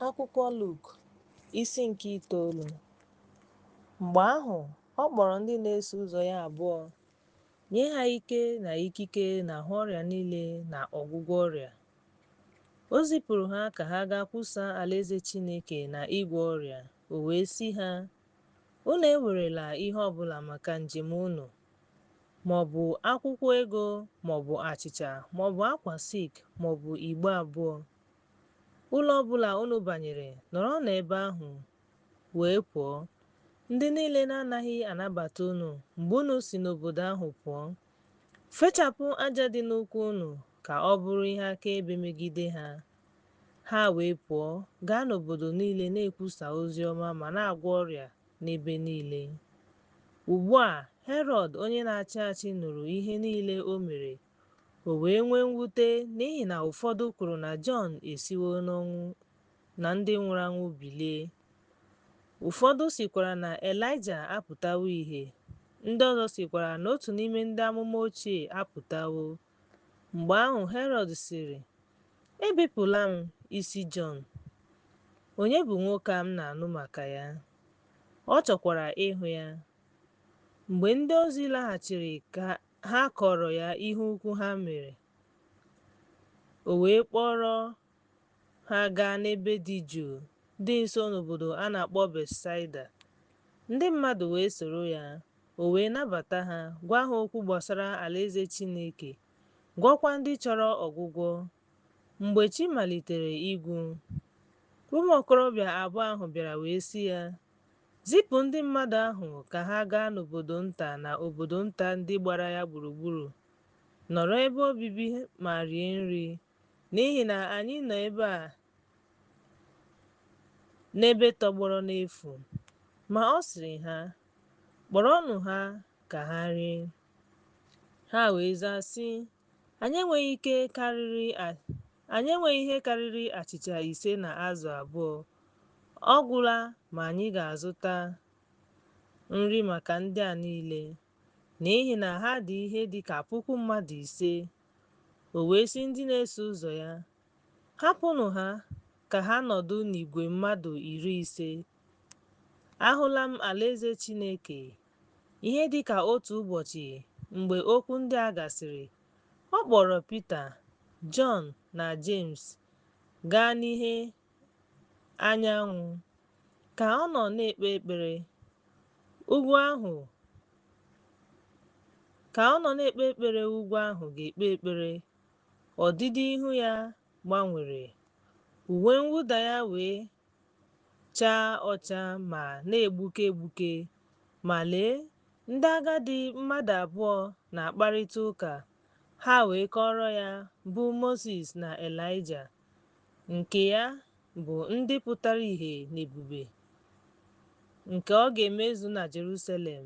Akwụkwọ Luk isi nke 9. Mgbe ahụ ọ kpọrọ ndị na-eso ụzọ ya abụọ, nye ha ike na ikike n'ahụ ọrịa niile na ọgwụgwọ ọrịa. O zipụrụ ha ka ha gaa kwusaa alaeze Chineke na ịgwọ ọrịa. O wee sị ha, unu ewerela ihe ọbụla maka njem unu, maọbụ akwụkwọ ego, maọbụ achịcha, maọbụ akwa sik, maọbụ igbe abụọ. Ụlọ ọbụla unu banyere, nọrọ n'ebe ahụ wee pụọ. Ndị niile na-anaghị anabata unu mgbe unu si n'obodo ahụ pụọ, fechapụ aja dị n'ụkwụ unu ka ọ bụrụ ihe akaebe megide ha. Ha wee pụọ gaa n'obodo niile na-ekwusa ozi ọma ma na-agwọ ọrịa n'ebe niile. Ugbu a Herọd onye na-achị achị nụrụ ihe niile o mere. O wee nwee mwute n'ihi na ụfọdụ kwuru na Jọn esiwo n'ọnwụ na ndị nwụrụ anwụ bilie. Ụfọdụ sịkwara na Elaịja apụtawo ìhè. Ndị ọzọ sịkwara na otu n'ime ndị amụma ochie apụtawo. Mgbe ahụ Herọd sịrị, ebipụla m isi Jọn. Onye bụ nwoke a m na-anụ maka ya? Ọ chọkwara ịhụ ya. Mgbe ndị ozi laghachiri ka ha kọrọ ya ihe ukwu ha mere, o wee kpọrọ ha gaa n'ebe dị jụụ dị nso n'obodo a na-akpọ Betsaida. Ndị mmadụ wee soro ya. O wee nabata ha, gwa ha okwu gbasara alaeze Chineke, gwọkwa ndị chọrọ ọgwụgwọ. Mgbe chi malitere igwu, ụmụ okorobịa abụọ ahụ bịara wee sị ya, zipụ ndị mmadụ ahụ ka ha gaa n'obodo nta na obodo nta ndị gbara ya gburugburu, nọrọ ebe obibi ma rie nri, n'ihi na anyị nọ ebe a n'ebe tọgbọrọ n'efu. Ma ọ sịrị ha, kpọrọnụ ha ka ha rie. Ha wee zaa sị, anyị enweghị ihe karịrị achịcha 5 na azụ 2. Ọ gwụla, ma anyị ga-azụta nri maka ndị a niile, n'ihi na ha dị ihe dị ka 5,000. O wee sị ndị na-eso ụzọ ya, hapụnụ ha ka ha nọdụ n'ìgwè mmadụ 50. Ahụla m alaeze Chineke. Ihe dị ka otu ụbọchị, mgbe okwu ndị a gasịrị, ọ kpọrọ Pita, Jọn na Jems gaa n'ihe anyanwụ. Ka ọ nọ na-ekpe ekpere, ugwu ahụ ga-ekpe ekpere, ọdịdị ihu ya gbanwere, uwe mwụda ya wee chaa ọcha ma na-egbuke egbuke. Ma lee, ndị agadi mmadụ abụọ na-akparịta ụka. Ha wee kọrọ ya bụ Mozis na Elaịja, nke ya bụ ndị pụtara ìhè n'ebube nke ọ ga-emezu na Jerusalem.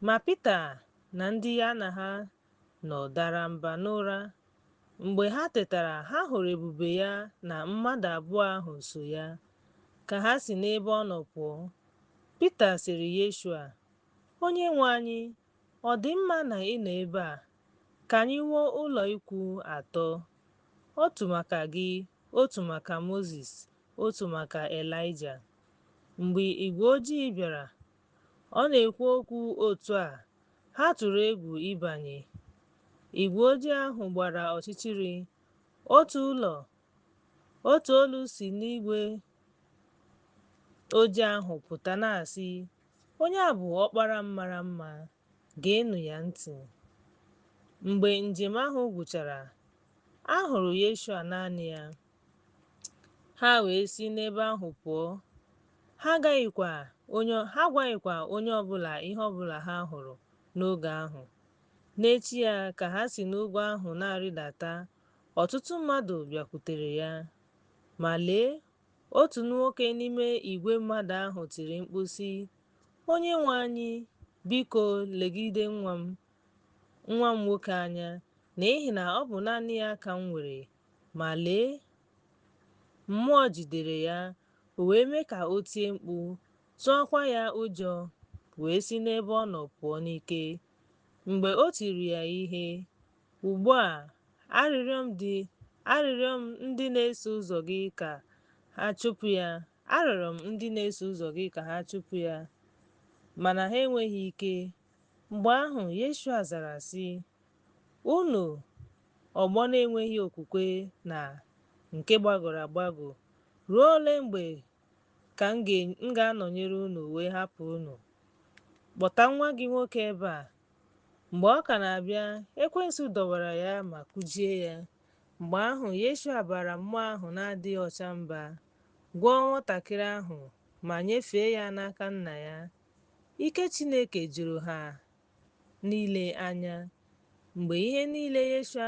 Ma Pita na ndị ya na ha nọ dara mba n'ụra. Mgbe ha tetara, ha hụrụ ebube ya na mmadụ abụọ ahụ so ya, ka ha si n'ebe ọ nọ pụọ. Pita sịrị Yeshua, Onyenwe anyị, ọ dị mma na ị nọ ebe a? Ka anyị wuo ụlọ ikwu 3, otu maka gị, otu maka Mozis, otu maka Elaịja. Mgbe igwe ojii bịara ọ na-ekwu okwu otu a, ha tụrụ egwu ịbanye. Igwe ojii ahụ gbara ọchịchịrị. Otu olu si n'igwe ojii ahụ pụta na-asị, onye a bụ ọkpara m mara mma, geenụ ya ntị. Mgbe njem ahụ gwụchara, a hụrụ Yeshua naanị ya. Ha wee si n'ebe ahụ pụọ. Ha agwaghịkwa onye ọbụla ihe ọbụla ha hụrụ n'oge ahụ. N'echi ya, ka ha si n'ugwu ahụ na-arịdata, ọtụtụ mmadụ bịakwutere ya. Ma lee, otu nwoke n'ime igwe mmadụ ahụ tiri mkpu sị, Onyenwe anyị, biko legide nwa m nwoke anya, n'ihi na ọ bụ naanị ya ka m nwere. Ma lee, mmụọ jidere ya. O wee mee ka o tie mkpu, tụọkwa ya ụjọ, wee si n'ebe ọ nọ pụọ n'ike. Mgbe o tiri ya ihe, ugbu a arịrịọ m ndị na-eso ụzọ gị ka ha chụpụ ya. Arịọrọ m ndị na-eso ụzọ gị ka ha chụpụ ya, mana ha enweghị ike. Mgbe ahụ Yeshua zara sị, unu ọgbọ na-enweghị okwukwe na nke gbagọrọ agbagọ, ruo ole mgbe ka m ga-anọnyere unu wee hapụ unu? Kpọta nwa gị nwoke ebe a. Mgbe ọ ka na-abịa, ekwensu dọwara ya ma kụjie ya. Mgbe ahụ Yeshua bara mmụọ ahụ na-adịghị ọcha mba, gwọọ nwatakịrị ahụ, ma nyefee ya n'aka nna ya. Ike Chineke juru ha niile anya. Mgbe ihe niile Yeshua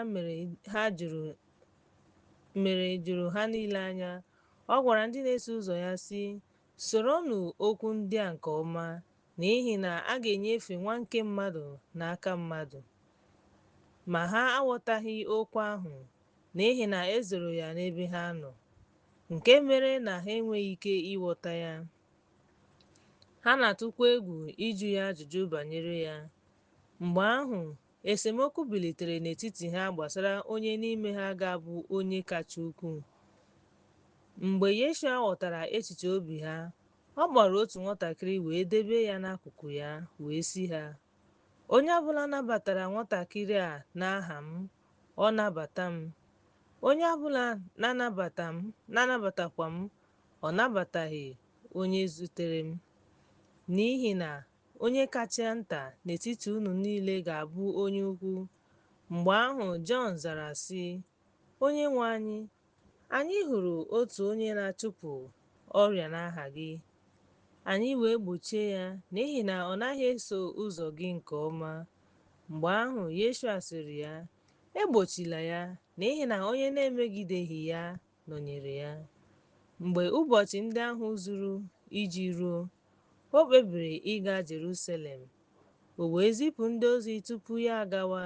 mere juru ha niile anya, ọ gwara ndị na-eso ụzọ ya sị, soronụ okwu ndị a nke ọma, n'ihi na a ga-enyefe nwa nke mmadụ n'aka mmadụ. Ma ha aghọtaghị okwu ahụ, n'ihi na e zoro ya n'ebe ha nọ, nke mere na ha enweghị ike ịghọta ya. Ha na-atụkwa egwu ịjụ ya ajụjụ banyere ya. Mgbe ahụ esemokwu bilitere n'etiti ha gbasara onye n'ime ha ga-abụ onye kacha ukwuu. Mgbe Yeshua ghọtara echiche obi ha, ọ kpọrọ otu nwatakịrị wee debe ya n'akụkụ ya, wee sị ha, onye ọbụla nabatara nwatakịrị a n'aha m, ọ nabata m. Onye ọbụla na-anabatakwa m, ọ nabataghị onye zutere m. N'ihi na onye kacha nta n'etiti unu niile ga-abụ onye ukwu. Mgbe ahụ Jọn zara sị, Onyenwe anyị, anyị hụrụ otu onye na-achụpụ ọrịa n'aha gị. Anyị wee gbochie ya, n'ihi na ọ naghị eso ụzọ gị nke ọma. Mgbe ahụ Yeshua sịrị ya, egbochila ya, n'ihi na onye na-emegideghị ya nọnyere ya. Mgbe ụbọchị ndị ahụ zuru iji ruo, o kpebiri ịga Jerusalem. O wee zipụ ndị ozi tupu ya agawa.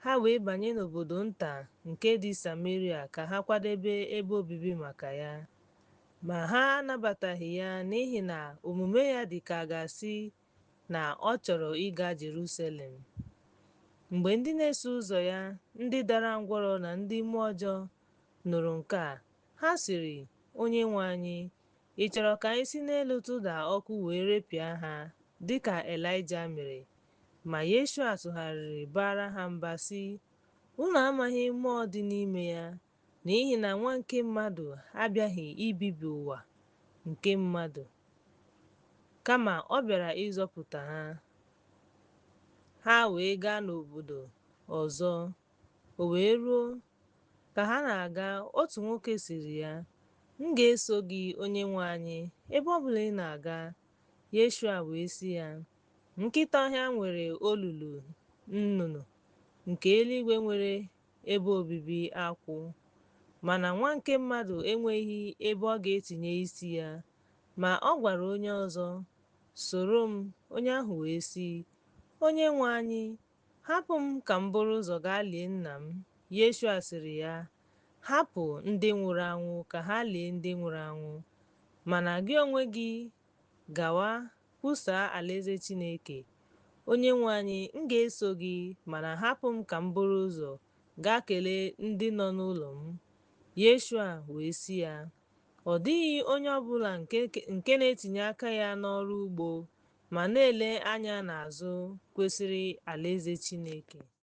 Ha wee banye n'obodo nta nke dị Sameria ka ha kwadebe ebe obibi maka ya. Ma ha anabataghị ya, n'ihi na omume ya dị ka a ga-asị na ọ chọrọ ịga Jerusalem. Mgbe ndị na-eso ụzọ ya, ndị dara ngwọrọ na ndị mmụọ ọjọọ nụrụ nke a, ha sịrị, Onyenwe anyị, ị chọrọ ka anyị si n'elu tụda ọkụ wee repịa ha, dịka Elaịja mere? Ma Yeshua tụgharịrị baara ha mba sị, unu amaghị mmụọ dị n'ime ya, n'ihi na nwa nke mmadụ abịaghị ibibi ụwa nke mmadụ, kama ọ bịara ịzọpụta ha. Ha wee gaa n'obodo ọzọ. O wee ruo, ka ha na-aga, otu nwoke sịrị ya, m ga-eso gị Onyenwe anyị, ebe ọbụla ị na-aga. Yeshua wee sị ya, nkịta ọhịa nwere olulu nnụnụ, nke eluigwe nwere ebe obibi akwụ, mana nwa nke mmadụ enweghị ebe ọ ga-etinye isi ya. Ma ọ gwara onye ọzọ, soro m. Onye ahụ wee sị, Onyenwe anyị, hapụ m ka m buru ụzọ gaa lie nna m. Yeshua sịrị ya, hapụ ndị nwụrụ anwụ ka ha lie ndị nwụrụ anwụ, mana gị onwe gị gawa kwusaa alaeze Chineke. Onyenwe anyị, m ga-eso gị, mana hapụ m ka m buru ụzọ gaa kelee ndị nọ n'ụlọ m. Yeshua wee sị ya, ọ dịghị onye ọbụla nke na-etinye aka ya n'ọrụ ugbo ma na-ele anya n'azụ kwesịrị alaeze Chineke.